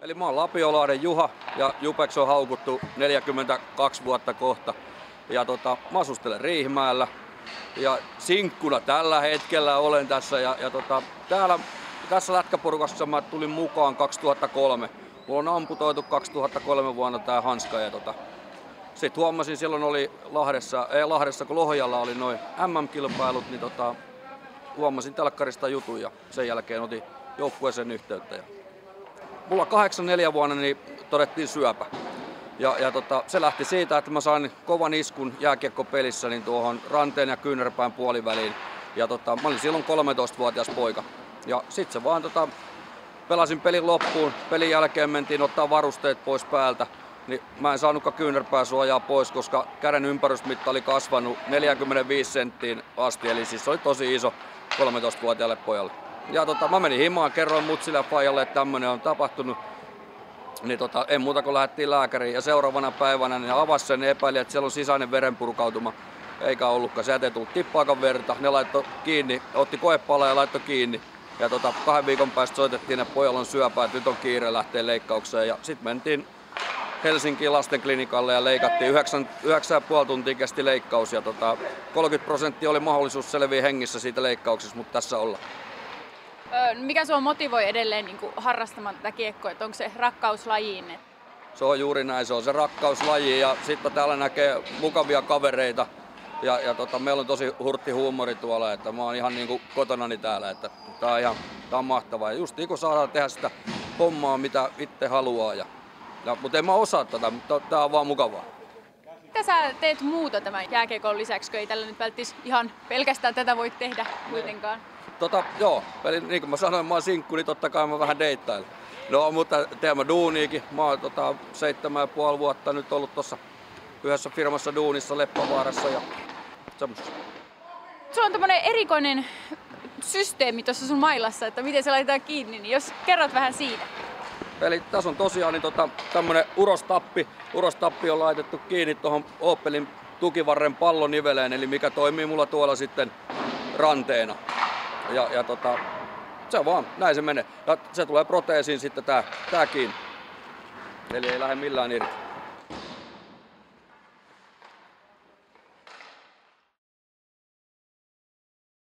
Eli mä oon Lapiolahden Juha ja Jupex on haukuttu 42 vuotta kohta. Ja mä asustelen Riihimäellä ja sinkkuna tällä hetkellä olen tässä. Tässä lätkäporukassa mä tulin mukaan 2003. Mulla on amputoitu 2003 vuonna tää hanska ja sitten huomasin, silloin oli Lahdessa kun Lohjalla oli noin MM-kilpailut, niin huomasin telkkarista jutun ja sen jälkeen otin joukkueeseen yhteyttä. Mulla 84 vuonna niin todettiin syöpä. Se lähti siitä, että mä sain kovan iskun jääkiekkopelissä niin tuohon ranteen ja kyynärpään puoliväliin. Mä olin silloin 13-vuotias poika. Ja sit se vaan pelasin pelin loppuun. Pelin jälkeen mentiin ottaa varusteet pois päältä. Niin mä en saanutkaan kyynärpääsuojaa pois, koska käden ympärysmitta oli kasvanut 45 senttiin asti. Eli siis se oli tosi iso 13-vuotiaalle pojalle. Ja mä menin himaan, kerroin mutsille ja faijalle, että tämmönen on tapahtunut. Niin en muuta kuin lähdettiin lääkäriin ja seuraavana päivänä niin avasi sen ja epäili, että siellä on sisäinen verenpurkautuma. Eikä ollutkaan, sieltä ei tullut tippaakaan verta. Ne laittoi kiinni, otti koepala ja laittoi kiinni. Ja 2 viikon päästä soitettiin, että pojalla on syöpää, että nyt on kiire lähteä leikkaukseen. Ja sitten mentiin Helsinkiin lastenklinikalle ja leikattiin 9,5 tuntia kesti leikkaus. Ja 30% oli mahdollisuus selviä hengissä siitä leikkauksesta, mutta tässä ollaan. Mikä sua motivoi edelleen niin kuin harrastamaan tätä kiekkoa? Onko se rakkaus lajiin? Se on juuri näin, se on se rakkauslaji ja sitten täällä näkee mukavia kavereita. Meillä on tosi hurtti huumori tuolla, että mä oon ihan niin kuin kotonani täällä, että tää on mahtavaa. Ja just niin kuin saadaan tehdä sitä hommaa, mitä itse haluaa. Mutta en mä osaa tätä, mutta tää on vaan mukavaa. Mitä sä teet muuta tämän jääkiekon lisäksi, kun ei tällä nyt välttämättä ihan pelkästään tätä voi tehdä kuitenkaan? Joo, eli niin kuin mä sanoin, mä oon sinkku, niin totta kai mä vähän deittailen. No, mutta teen mä duuniikin. Mä oon 7,5 vuotta nyt ollut tuossa yhdessä firmassa duunissa Leppävaarassa ja semmoista. Sulla on tämmönen erikoinen systeemi tuossa sun mailassa, että miten se laitetaan kiinni, niin jos kerrot vähän siitä. Eli tässä on tosiaan niin tämmönen urostappi. Urostappi on laitettu kiinni tuohon Opelin tukivarren palloniveleen, eli mikä toimii mulla tuolla sitten ranteena. Se vaan, näin se menee. Ja se tulee proteesiin sitten tää kiinni. Eli ei lähde millään irti.